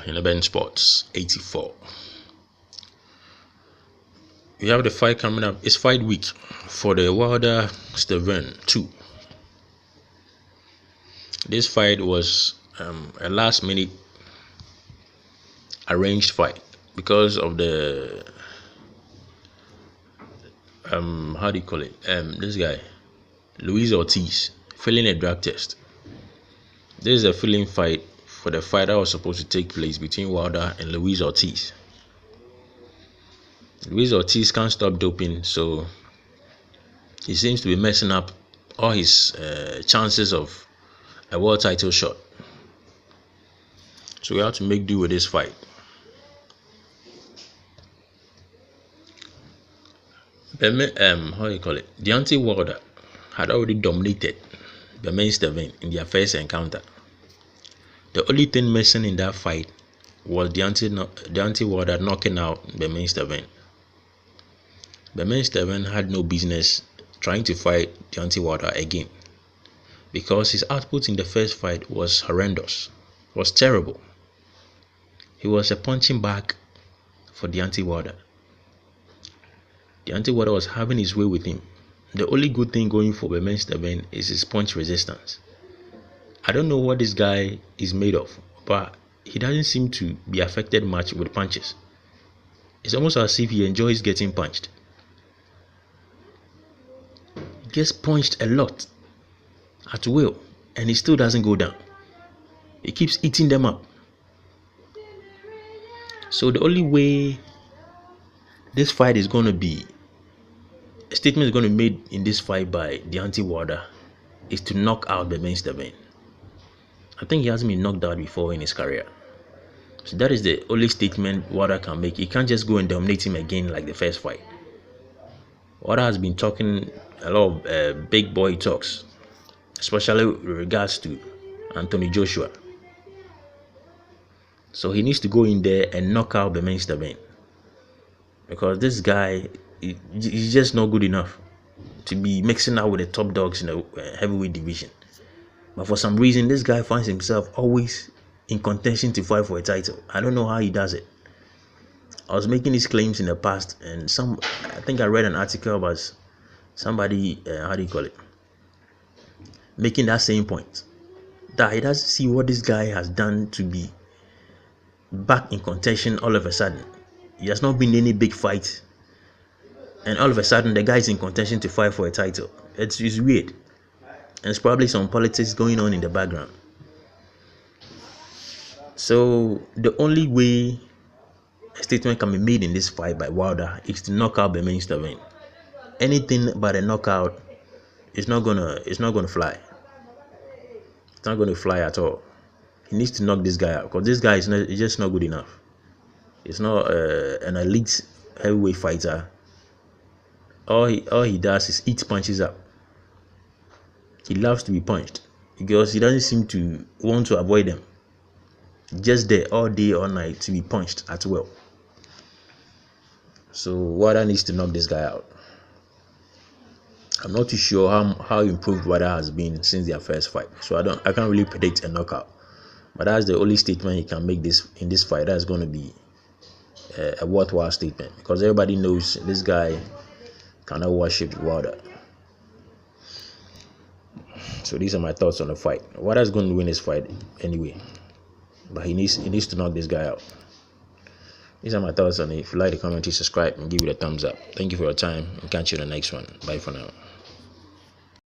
in Urban Sports 84. We have the fight coming up. It's fight week for the Bermane Stiverne 2. This fight was a last minute arranged fight because of the how do you call it? This guy, Luis Ortiz, failing a drug test. This is a filling fight for the fight that was supposed to take place between Wilder and Luis Ortiz. Luis Ortiz can't stop doping, so he seems to be messing up all his chances of a world title shot. So we have to make do with this fight. How do you call it? Deontay Wilder had already dominated Bermane Stiverne in their first encounter. The only thing missing in that fight was Deontay Wilder knocking out Bermane Stiverne. Bermane Stiverne had no business trying to fight Deontay Wilder again because his output in the first fight was horrendous, was terrible. He was a punching bag for Deontay Wilder. Deontay Wilder was having his way with him. The only good thing going for Bermane Stiverne is his punch resistance. I don't know what this guy is made of, but he doesn't seem to be affected much with punches. It's almost as if he enjoys getting punched. He gets punched a lot at will, and he still doesn't go down. He keeps eating them up. So the only way this fight is going to be, a statement is going to be made in this fight by Deontay Wilder, is to knock out Bermane Stiverne. I think he hasn't been knocked out before in his career. So that is the only statement Wilder can make. He can't just go and dominate him again like the first fight. Wilder has been talking a lot of big boy talks, especially with regards to Anthony Joshua. So he needs to go in there and knock out Bermane Stiverne, because this guy, he's just not good enough to be mixing out with the top dogs in the heavyweight division. But for some reason, this guy finds himself always in contention to fight for a title. I don't know how he does it. I was making these claims in the past, and I think I read an article about somebody, how do you call it, making that same point, that he doesn't see what this guy has done to be back in contention all of a sudden. He has not been in any big fight, and all of a sudden the guy is in contention to fight for a title. It's weird. And there's probably some politics going on in the background. So the only way a statement can be made in this fight by Wilder is to knock out Bermane Stiverne. Anything but a knockout is not gonna fly. It's not gonna fly at all. He needs to knock this guy out, because this guy is just not good enough. He's not an elite heavyweight fighter. All he does is eat punches up. He loves to be punched because he doesn't seem to want to avoid them. Just there all day, all night to be punched at will. So Wilder needs to knock this guy out. I'm not too sure how improved Wilder has been since their first fight, so I can't really predict a knockout. But that's the only statement he can make in this fight that's going to be a worthwhile statement, because everybody knows this guy cannot worship Wilder. So these are my thoughts on the fight. Wilder's going to win this fight anyway, but he needs to knock this guy out. These are my thoughts on it. If you like the comment, subscribe and give it a thumbs up. Thank you for your time, and catch you in the next one. Bye for now.